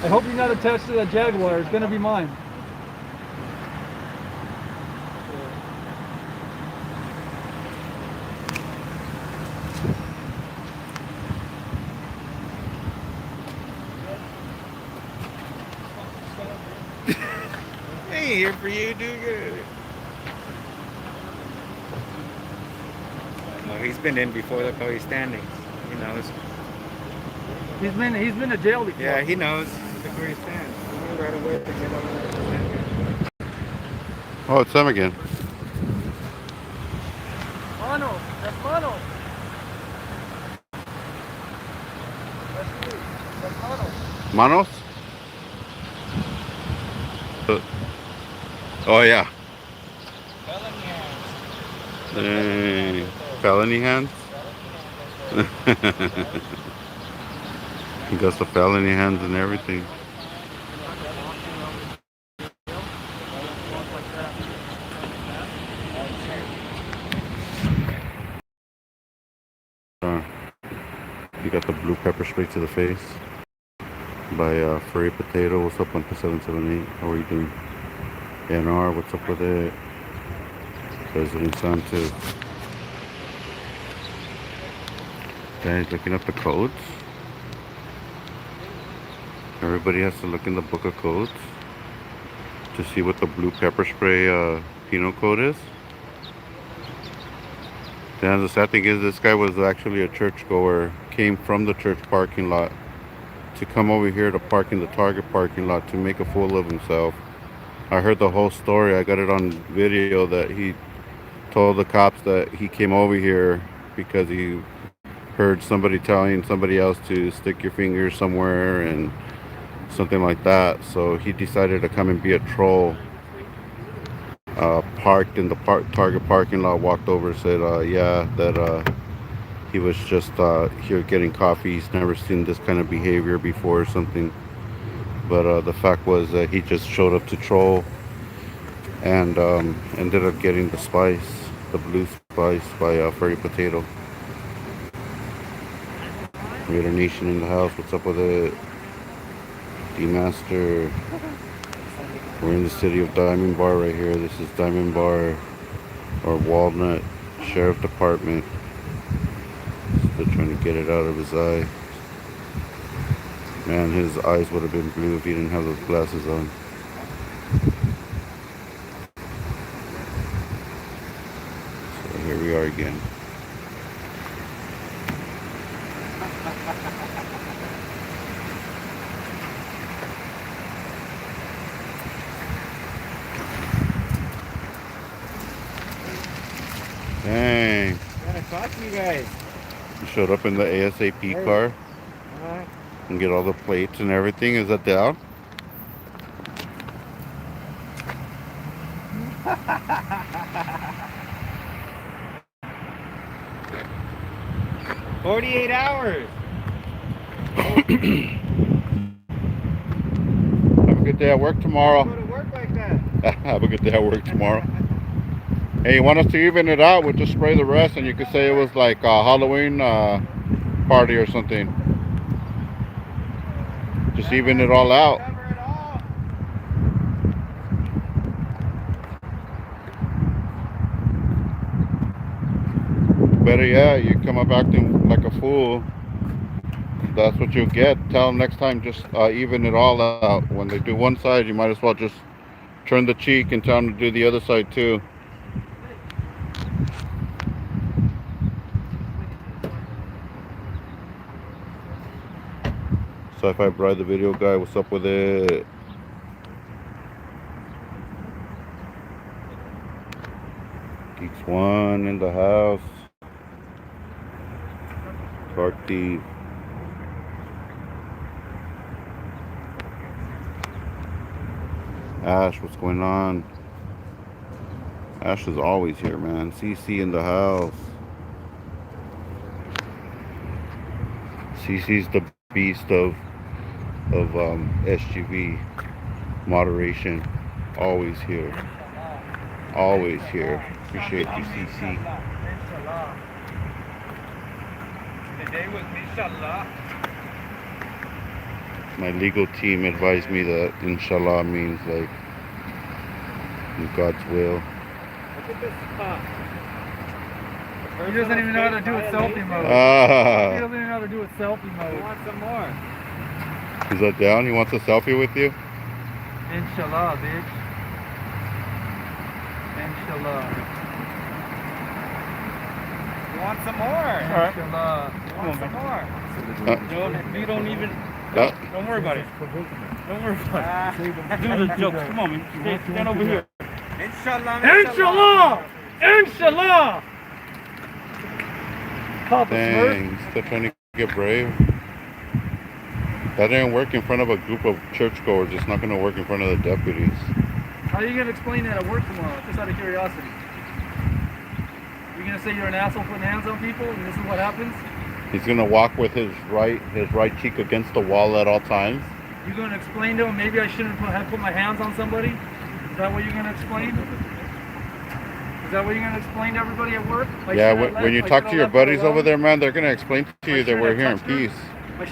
I hope you're not attached to that Jaguar. It's gonna be mine. I ain't here for you, dude. No, he's been in before. That's how he's standing. He knows. He's been to jail before. Yeah, he knows. Look where he stands. He knew right away to get over there. Oh, it's them again. Mono, that's Mono. That's Mono. Manos? Oh, yeah. Felony hands. Dang. Felony hands? He got the felony hands and everything. You got the blue pepper spray to the face by Furry Potato. What's up, 1778? How are you doing? NR, what's up with it? President Santos. Guys, looking up the codes. Everybody has to look in the book of codes to see what the blue pepper spray penal code is. And the sad thing is, this guy was actually a churchgoer, came from the church parking lot to come over here to park in the Target parking lot to make a fool of himself. I heard the whole story. I got it on video that he told the cops that he came over here because he heard somebody telling somebody else to stick your finger somewhere and something like that. So he decided to come and be a troll. Parked in the Target parking lot, walked over, said, yeah, that he was just here getting coffee. He's never seen this kind of behavior before or something. But the fact was that he just showed up to troll and ended up getting the spice, the blue spice by Furry Potato. Raider Nation in the house. What's up with it? D-Master. We're in the city of Diamond Bar right here. This is Diamond Bar or Walnut Sheriff Department. Still trying to get it out of his eye. Man, his eyes would have been blue if he didn't have those glasses on. So here we are again. Dang. Gotta talk to you guys. You showed up in the ASAP car and get all the plates and everything. Is that down? $48. Have a good day at work tomorrow. Go to work like that. Have a good day at work tomorrow. Hey, you want us to even it out? We'll just spray the rest and you could say it was like a Halloween party or something. Just even it all out. Cover it all. Better yet, you come up acting like a fool. That's what you'll get. Tell them next time, just even it all out. When they do one side, you might as well just turn the cheek and tell them to do the other side too. Sci-Fi Bride, the video guy, what's up with it? Geeks One in the house. Clark Thief. Ash, what's going on? Ash is always here, man. CC in the house. CC's the beast of SGV moderation. Always here. Always here. Appreciate you, CC. Today was Mishallah. My legal team advised me that inshallah means like in God's will. Look at this cop. He doesn't even know how to do it selfie mode. He Ah, doesn't even know how to do it selfie I mode. want some more. is that down? He wants a selfie with you? Inshallah, bitch. Inshallah. You want some more? Inshallah. You want some more? You don't even. Uh, Don't worry about it. Don't worry about it. Do the joke. Come on, man. Stand over here. Inshallah. Inshallah! Inshallah! Papa Smurf. dang, still trying to get brave. That didn't work in front of a group of churchgoers. It's not going to work in front of the deputies. How are you going to explain that at work tomorrow? Just out of curiosity. You're going to say you're an asshole putting hands on people and this is what happens? He's going to walk with his right cheek against the wall at all times. You're going to explain to him maybe I shouldn't have put my hands on somebody? Is that what you're going to explain? Is that what you're going to explain to everybody at work? Yeah, when you talk to your buddies over there, man, they're going to explain to you that we're here in peace.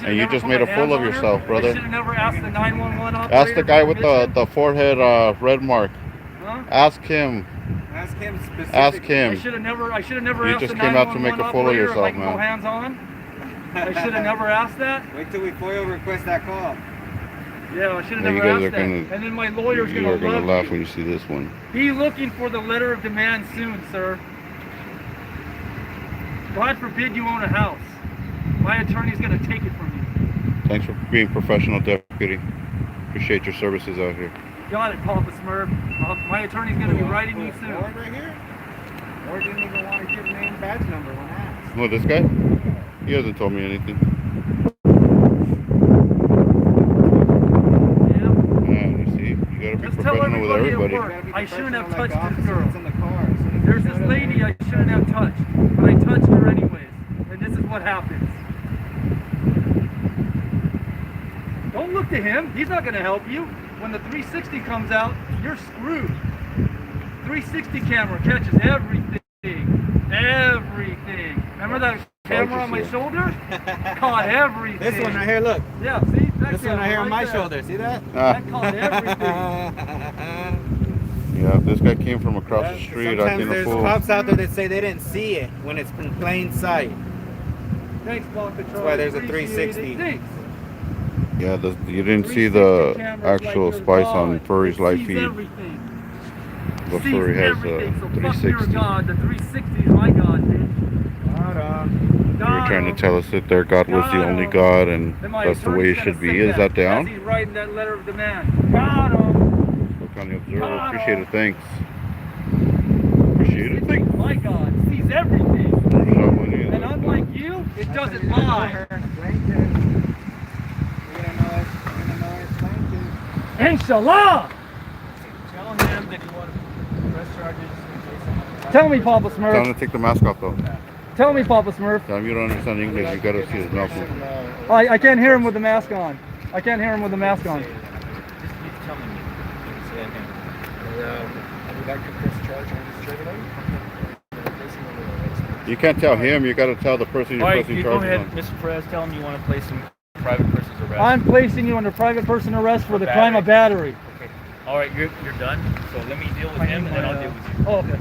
And you just made a fool of yourself, brother. I should have never asked the 911 operator. Ask the guy for with permission. the forehead red mark. Huh? Ask him. Ask him specifically. Ask him. I should have never You asked just the came out to 911 make a fool of operator yourself, if I can man. go hands on. I should have never asked that. Wait till we FOIL request that call. Yeah, I should have Yeah, you never guys asked are that. gonna- And then my lawyer's You gonna are going love to laugh you. when you see this one. Be looking for the letter of demand soon, sir. God forbid you own a house. My attorney's gonna take it from you. Thanks for being professional, deputy. Appreciate your services out here. Got it, Papa Smurf. My attorney's gonna be writing you soon. Ward right here? Ward didn't even want to give name badge number when asked. Oh, this guy? He hasn't told me anything. Yeah. Yeah, you see, you gotta be Just tell professional with everybody at everybody. work. You gotta be I shouldn't have professional touched like this girl. officers in the car. As soon as There's you this shut lady up, I shouldn't have touched, but I touched her anyways. And this is what happens. Don't look to him. He's not going to help you. When the 360 comes out, you're screwed. 360 camera catches everything. Everything. Remember that camera on my shoulder? Caught everything. This one right here, look. Yeah, see? That This one right here on my there. shoulder. See that? That caught everything. Yeah, this guy came from across the street Sometimes acting a there's fool. cops out there that say they didn't see it when it's in plain sight. Thanks, Paw Patrol. That's why there's a Appreciate it. 360. Thanks. Yeah, you didn't see the 360 cameras actual like your spice God. on Furry's It live sees feed. everything. But Sees Furry has everything. So fuck your 360. God. The 360 is my God, bitch. Hold on. You were trying to tell us that their God was the only God and Then my that's the way it attorney's should gonna be. say Is that As down? he's writing that letter of demand. Got him. County Observer, Got appreciate him. it, thanks. Appreciate it, thanks. My God sees everything. Someone is- And unlike you, it doesn't lie. Inshallah. Tell him that you want to press charges in case someone. Tell me, Papa Tell him Smurf. to take the mask off though. Tell me, Papa Smurf. Tell him you don't understand English, you gotta see his mouth. I can't hear him with the mask on. I can't hear him with the mask on. Just tell me. Say it again. Would like to press charge on this trailer? You can't tell him, you gotta tell the person you're All right, pressing you go charges ahead, on. Mr. Perez. Tell him you want to place some private person's arrest. I'm placing you under private person arrest for the crime of battery. Okay. All right, you're done. So let me deal with him, and then I'll deal with you. Oh, okay.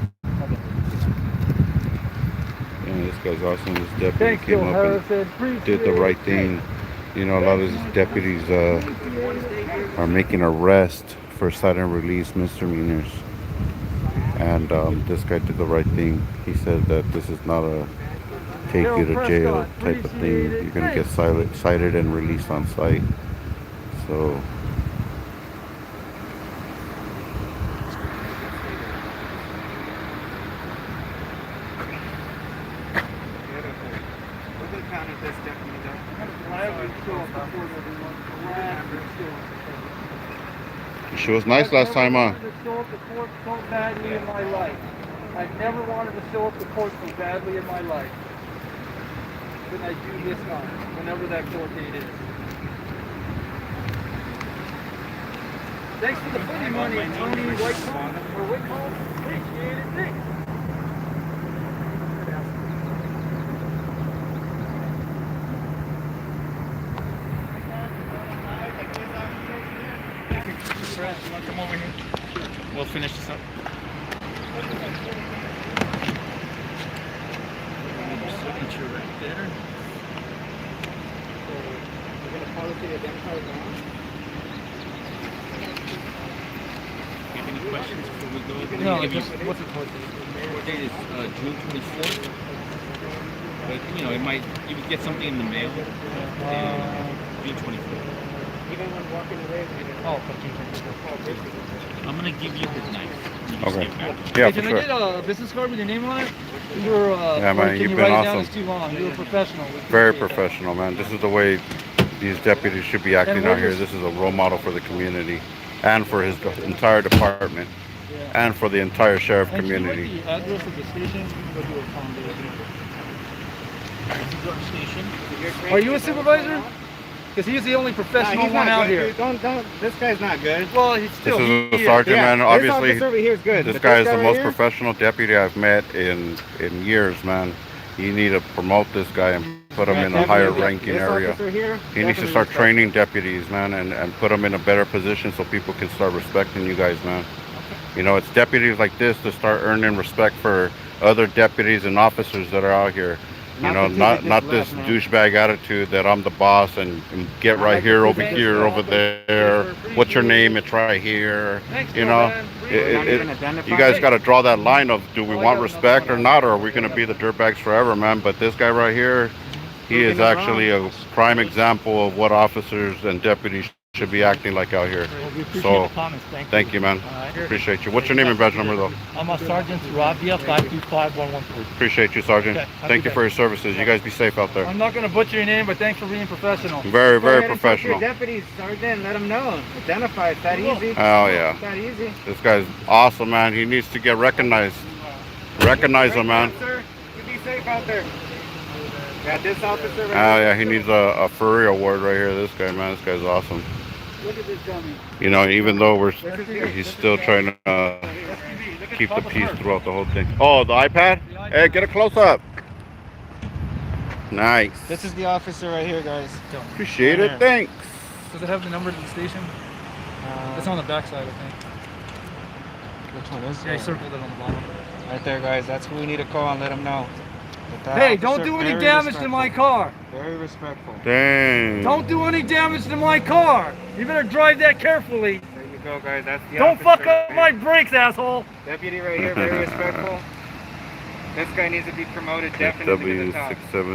Yeah, this guy's awesome. This deputy Thank you, came up Harrison. and did the right thing. You know, a lot of these deputies are making arrests for cite and release misdemeanors. And this guy did the right thing. He said that this is not a take you to jail type of thing. You're going to get cited and released on site. So she was nice last time, huh? I've never wanted to show up to court so badly in my life. I've never wanted to show up to court so badly in my life. Than I do this time, whenever that court date is. Thanks for the funny money, Tony Whitecomb, or Whitcomb. Appreciate it, thanks. friends. You want to come over here? We'll finish this up. Your signature right there. We're gonna policy identify now. Have any questions before we go? No, just, what's the court date? Court date is June 24th. But you know, you would get something in the mail. June 24th. Even when walking away. Oh, I'm gonna give you his knife. You just Okay. give it back. Yeah, hey, for can I sure. get a business card with your name on it? You're, Yeah, man, or can you've you been write it down? awesome. It's too long. You're a professional. We Very appreciate that. professional, man. This is the way these deputies should be acting And out what here. is- This is a role model for the community and for his entire department Yeah. and for the entire sheriff And community. can you write the address of the station? We'll do a phone This is our station. Are you a supervisor? Because he's the only professional he's one not out good, here. dude. Don't. This guy's not good. Well, he's This still. is he a sergeant, man. This Obviously, officer over here is good. this but guy is the right most here, professional deputy I've met in years, man. You need to promote this guy and put him yeah, in a higher definitely. ranking This area. officer here, He needs to definitely start respect. training deputies, man, and put them in a better position so people can start respecting you guys, man. You know, it's deputies like this to start earning respect for other deputies and officers that are out here. You know, the kid that not just this left, man. douchebag attitude that I'm the boss and get Not right like here, the over kid that here, just over left. there. What's your name? It's right here. You know, Not even identified. you guys got to draw that line of do we want respect or not, or are we going to be the dirtbags forever, man? But this guy right here, he is Proving it actually a prime example of what officers and deputies should be acting like out here. Well, we appreciate So, the comments. thank you, man. All right. Appreciate you. What's your name and badge number, though? I'm a Sergeant Rabia 525113. Appreciate you, Sergeant. Okay, have a Thank you good for day. your services. You guys be safe out there. I'm not going to butcher your name, but thanks for being professional. Very, Go very ahead and talk to your professional. deputies, sergeant. Let them know. Identify. It's that easy. Oh, yeah. It's that easy. This guy's awesome, man. He needs to get recognized. Recognize him, man. Sir, you be safe out there. Got this officer right Oh, yeah. He needs a Furry award right here. This guy, man. This guy's awesome. Look at this dummy. You know, even though he's still trying to keep the peace throughout the whole thing. Oh, the iPad? Hey, get a close up. Nice. This is the officer right here, guys. Appreciate it. Thanks. Does it have the number to the station? It's on the back side, I think. Which one is Yeah, he it? circled it on the bottom. Right there, guys. That's who we need to call and let them know. But that Hey, don't officer, do any very damage to my respectful. car. Very respectful. Dang. Don't do any damage to my car. You better drive that carefully. There you go, guys. That's the Don't officer fuck right up my here. brakes, asshole. Deputy right here, very respectful. This guy needs to be promoted definitely to the top. That's what we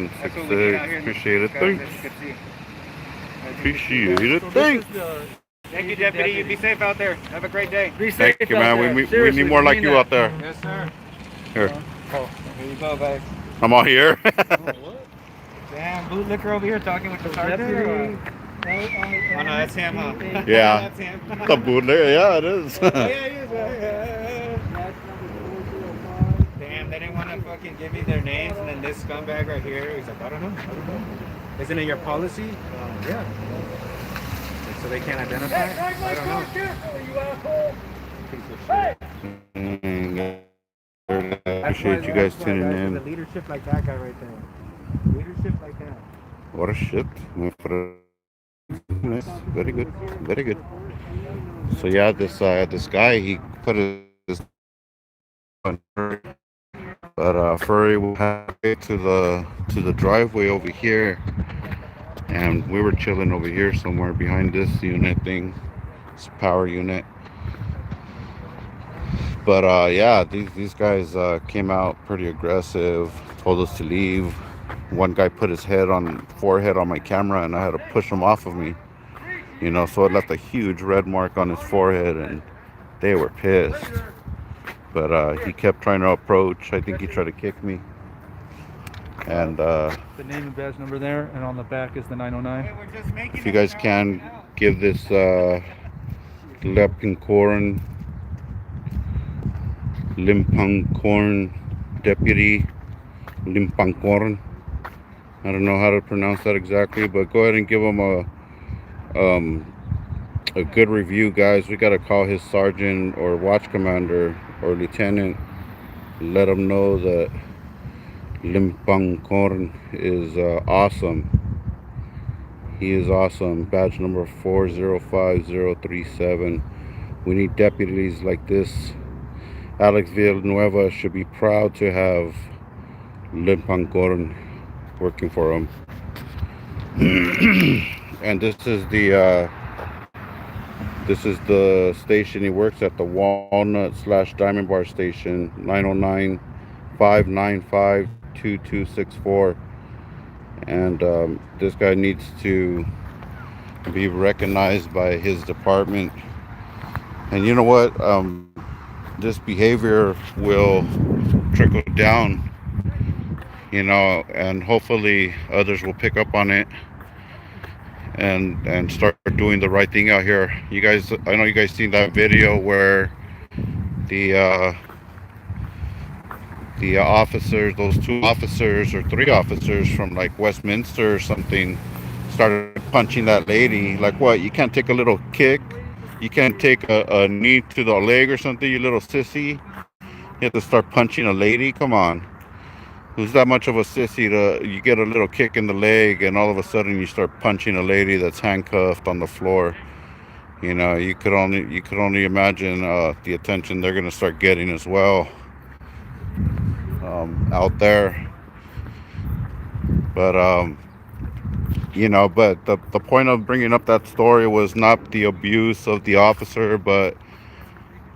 need out W6766. here. Appreciate it. Guys, as you Thanks. can see. As you can see. Appreciate it. So this Thanks. is the- Thank you, deputy. You be safe out there. Have a great day. Be safe Thank you, out man. there. We Seriously, need more we like mean you that. out there. Yes, sir. Here. Oh, here you go, guys. I'm all here. Damn, boot liquor over here talking with the sergeant. Deputy. Oh, no, that's him, huh? Yeah. That's him. The bootleg. Yeah, it is. Yeah, he is, right? Damn, they didn't want to fucking give me their names, and then this scumbag right here, he's like, I don't know. Isn't it your policy? Yeah. So they can't identify? I don't know. Carefully, you asshole. Appreciate you guys tuning The in. leadership like that guy right there. Leadership like that. What a shift. Nice. Very good. Very good. So yeah, this guy, he put his but Furry went halfway to the driveway over here, and we were chilling over here somewhere behind this unit thing, this power unit. But yeah, these guys came out pretty aggressive, told us to leave. One guy put his forehead on my camera, and I had to push him off of me. You know, so it left a huge red mark on his forehead, and they were pissed. But he kept trying to approach. I think he tried to kick me. And The name and badge number there, and on the back is the 909. Hey, we're just making if you guys can give this Limpangkorn deputy, Limpangkorn. I don't know how to pronounce that exactly, but go ahead and give him a good review, guys. We gotta call his sergeant or watch commander or lieutenant. Let him know that Limpangkorn is awesome. He is awesome. Badge number 405037. We need deputies like this. Alex Villanueva should be proud to have Lynn Pancoron working for him. And this is the station he works at, the Walnut / Diamond Bar station, 909-595-2264. And this guy needs to be recognized by his department. And you know what? This behavior will trickle down, and hopefully others will pick up on it and start doing the right thing out here. You guys, I know you guys seen that video where the officers, those 2 officers or 3 officers from like Westminster or something, started punching that lady. Like, what? You can't take a little kick? You can't take a knee to the leg or something, you little sissy? You have to start punching a lady? Come on. Who's that much of a sissy you get a little kick in the leg and all of a sudden you start punching a lady that's handcuffed on the floor? You could only imagine the attention they're gonna start getting as well out there. But but the point of bringing up that story was not the abuse of the officer, but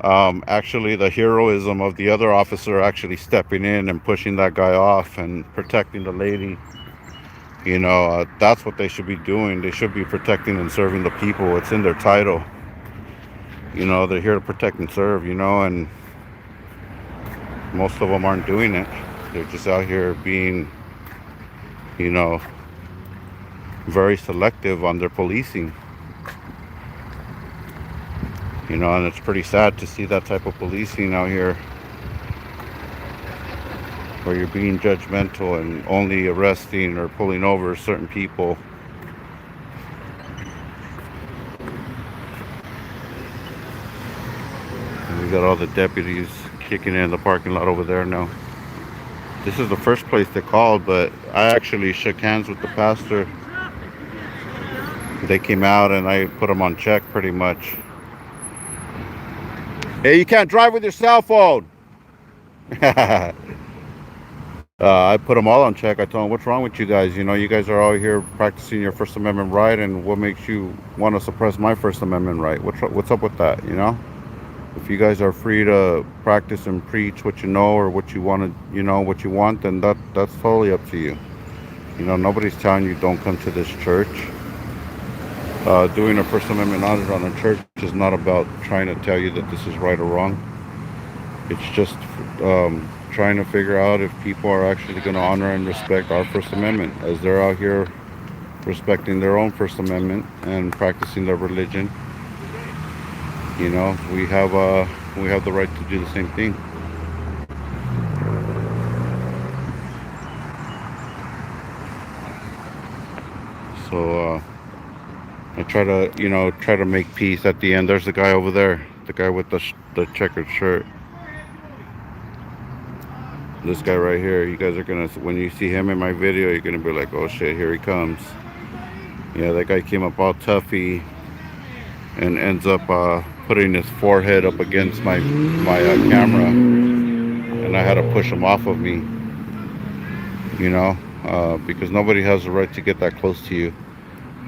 actually the heroism of the other officer actually stepping in and pushing that guy off and protecting the lady. That's what they should be doing. They should be protecting and serving the people. It's in their title. They're here to protect and serve, and most of them aren't doing it. They're just out here being, very selective on their policing. And it's pretty sad to see that type of policing out here, where you're being judgmental and only arresting or pulling over certain people. And we got all the deputies kicking in the parking lot over there now. This is the first place they called, but I actually shook hands with the pastor. They came out and I put them on check pretty much. Hey, you can't drive with your cell phone. I put them all on check. I told them, what's wrong with you guys? You guys are all here practicing your First Amendment right, and what makes you want to suppress my First Amendment right? What's up with that, If you guys are free to practice and preach what you know or what you want to, what you want, then that's totally up to you. Nobody's telling you don't come to this church. Doing a First Amendment audit on a church is not about trying to tell you that this is right or wrong. It's just trying to figure out if people are actually going to honor and respect our First Amendment, as they're out here respecting their own First Amendment and practicing their religion. We have the right to do the same thing. So I try to make peace at the end. There's the guy over there, the guy with the checkered shirt. This guy right here, you guys are gonna, when you see him in my video, you're gonna be like, oh shit, here he comes. Yeah, that guy came up all toughy and ends up putting his forehead up against my camera, and I had to push him off of me, because nobody has the right to get that close to you.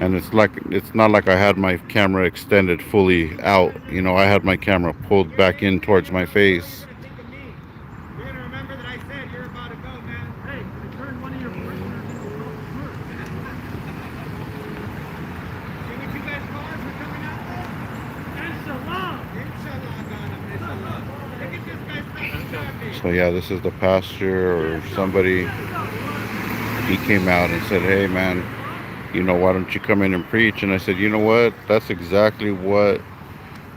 And it's not like I had my camera extended fully out. I had my camera pulled back in towards my face. You're gonna remember that I said you're about to go, man. Hey, return one of your prisoners into the See what you guys call us for coming out there? Inshallah. Inshallah, look at this guy's So yeah, this is the pastor or somebody. He came out and said, hey man, why don't you come in and preach? And I said, you know what? That's exactly what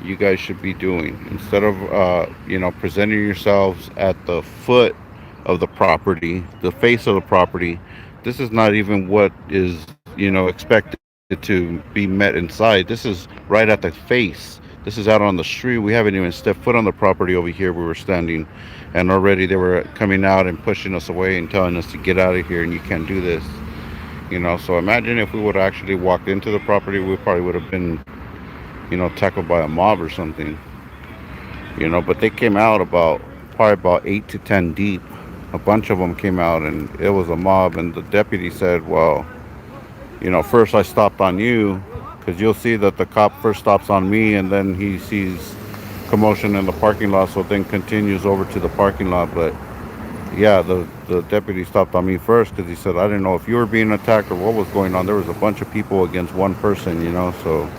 you guys should be doing. Instead of, presenting yourselves at the foot of the property, the face of the property, this is not even what is, expected to be met inside. This is right at the face. This is out on the street. We haven't even stepped foot on the property over here. We were standing, and already they were coming out and pushing us away and telling us to get out of here and you can't do this. So imagine if we would have actually walked into the property, we probably would have been, tackled by a mob or something. you know, but they came out probably about 8 to 10 deep. A bunch of them came out, and it was a mob. And the deputy said, well, you know, first I stopped on you, because you'll see that the cop first stops on me, and then he sees commotion in the parking lot, so then continues over to the parking lot. But yeah, the deputy stopped on me first, because he said, I didn't know if you were being attacked or what was going on. There was a bunch of people against one person, you know, so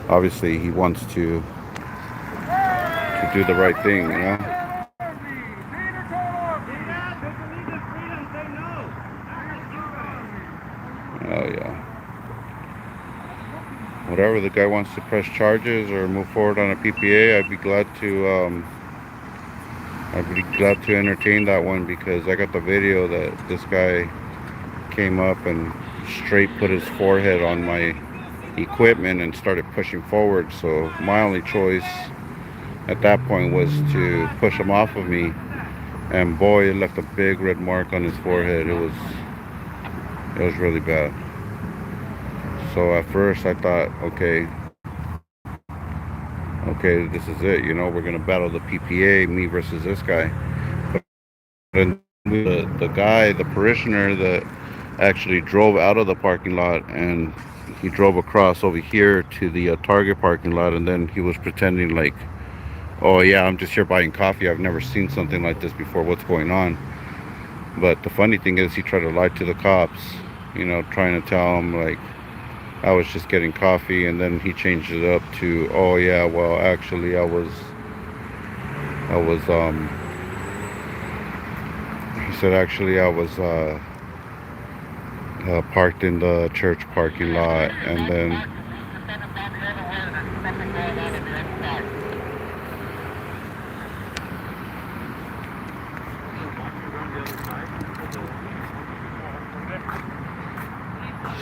obviously he wants to do the right thing, you know. Oh yeah. Whatever the guy wants to press charges or move forward on a PPA, I'd be glad to entertain that one, because I got the video that this guy came up and straight put his forehead on my equipment and started pushing forward. So my only choice at that point was to push him off of me, and boy, it left a big red mark on his forehead. It was really bad. So at first I thought, okay, this is it, you know, we're gonna battle the PPA, me versus this guy. But then the parishioner that actually drove out of the parking lot, and he drove across over here to the Target parking lot, and then he was pretending like, oh yeah, I'm just here buying coffee, I've never seen something like this before, what's going on? But the funny thing is, he tried to lie to the cops, you know, trying to tell them like I was just getting coffee, and then he changed it up to, oh yeah, well actually I was he said actually I was parked in the church parking lot, and then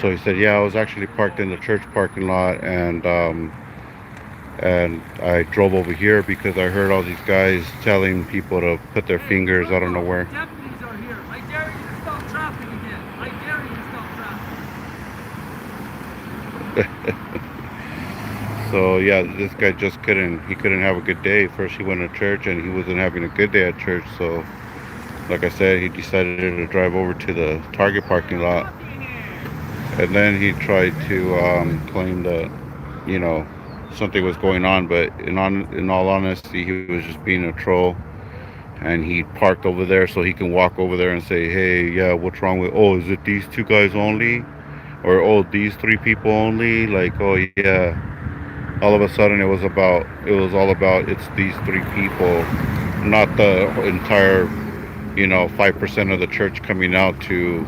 so he said, yeah, I was actually parked in the church parking lot, and I drove over here because I heard all these guys telling people to put their fingers, I don't know where. Deputies are here. I dare you to stop traffic again. I dare you to stop traffic. So yeah, this guy just couldn't have a good day. First he went to church, and he wasn't having a good day at church, so like I said, he decided to drive over to the Target parking lot. And then he tried to claim that, you know, something was going on, but in all honesty, he was just being a troll. And he parked over there so he can walk over there and say, hey, yeah, what's wrong with, oh, is it these two guys only? Or, oh, these three people only? Like, oh yeah. All of a sudden it was all about it's these three people, not the entire, you know, 5% of the church coming out to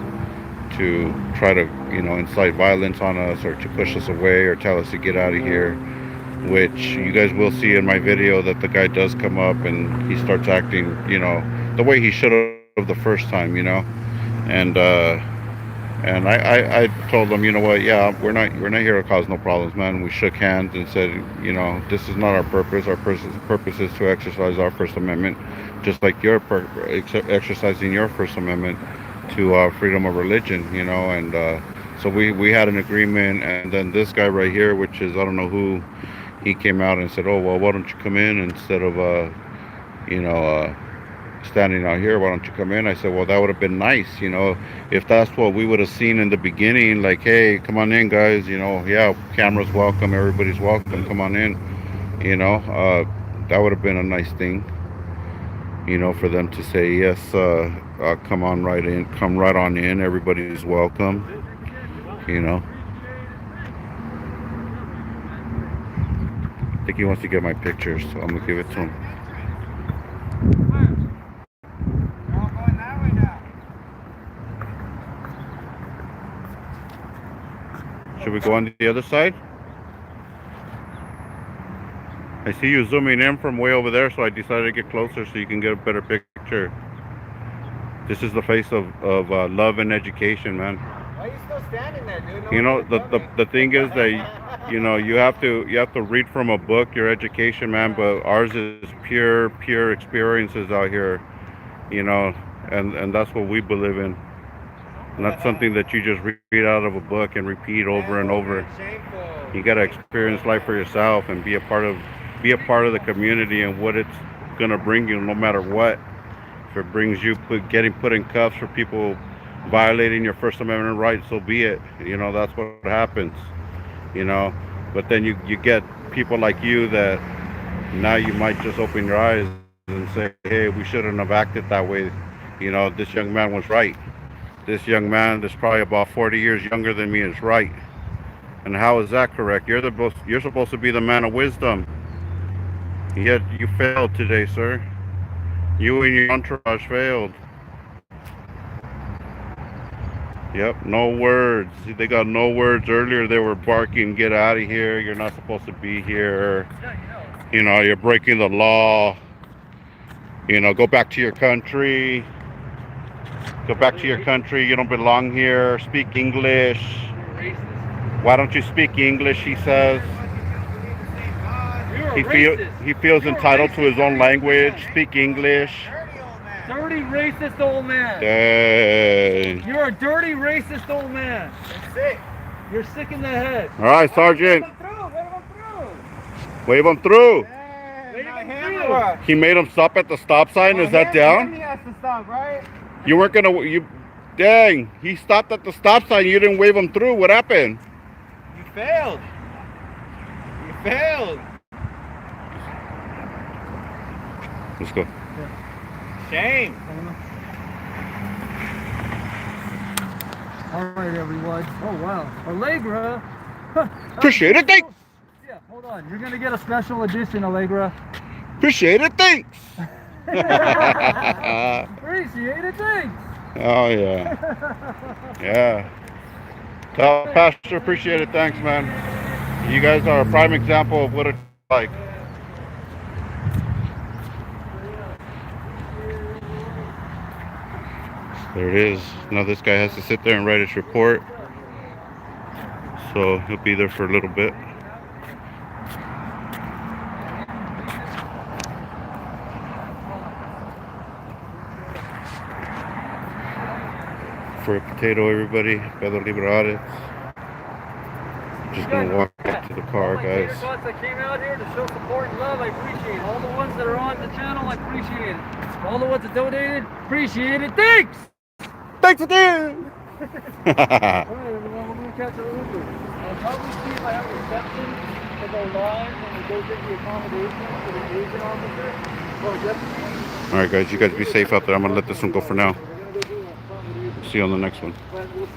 try to, you know, incite violence on us, or to push us away, or tell us to get out of here. Which you guys will see in my video that the guy does come up and he starts acting, you know, the way he should have the first time, you know. And I told him, you know what, yeah, we're not here to cause no problems, man. We shook hands and said, you know, this is not our purpose. Our purpose is to exercise our First Amendment, just like you're exercising your First Amendment to freedom of religion, you know. And so we had an agreement. And then this guy right here, which is, I don't know who, he came out and said, oh, well, why don't you come in instead of standing out here, why don't you come in? I said, well, that would have been nice, you know, if that's what we would have seen in the beginning, like, hey, come on in, guys, you know, yeah, cameras welcome, everybody's welcome, come on in, you know. That would have been a nice thing, you know, for them to say, yes, come on right in, come right on in, everybody's welcome, you know. I think he wants to get my picture, so I'm gonna give it to him. Should we go on the other side? I see you zooming in from way over there, so I decided to get closer so you can get a better picture. This is the face of love and education, man. Why are you still standing there, dude? No, you know, the thing is that, you know, you have to read from a book, your education, man, but ours is pure experiences out here, you know, and that's what we believe in. Not something that you just read out of a book and repeat over and over. You got to experience life for yourself and be a part of be a part of the community and what it's gonna bring you, no matter what. If it brings you getting put in cuffs for people violating your First Amendment rights, so be it. You know, that's what happens. You know, but then you get people like you that now you might just open your eyes and say, hey, we shouldn't have acted that way. You know, this young man was right. This young man that's probably about 40 years younger than me is right. And how is that correct? You're supposed to be the man of wisdom. Yet you failed today, sir. You and your entourage failed. Yep, no words. They got no words. Earlier they were barking, get out of here. You're not supposed to be here. You know, you're breaking the law. You know, go back to your country. Go back to your country. You don't belong here. Speak English. Why don't you speak English, he says. He feels entitled to his own language. Speak English. Dirty racist old man. Dang. You're a dirty racist old man. Sick. You're sick in the head. All right, Sergeant. Wave him through. Wave him through. He made him stop at the stop sign. Is that down? He has to stop, right? You weren't gonna. Dang. He stopped at the stop sign. You didn't wave him through. What happened? You failed. You failed. Let's go. Shame. All right, everyone. Oh, wow. Allegra. Appreciate it. Thanks. Yeah, hold on. You're going to get a special edition, Allegra. Appreciate it. Thanks. Appreciate it. Thanks. Oh, yeah. Yeah. Tell Pastor, appreciate it. Thanks, man. You guys are a prime example of what it's like. There it is. Now this guy has to sit there and write his report. So he'll be there for a little bit. For a potato, everybody. Pedro Liberales. Just gonna walk back to the car, guys. That came out here to show support and love, I appreciate it. All the ones that are on the channel, I appreciate it. All the ones that donated, appreciate it. Thanks! Thanks again! Alright, everyone, we're going to catch a Uber. I'll probably see if I have a reception to go live when we go get the accommodation for the agent officer. Or deputy. Alright, guys, you guys be safe out there. I'm gonna let this one go for now. See you on the next one. But we'll see.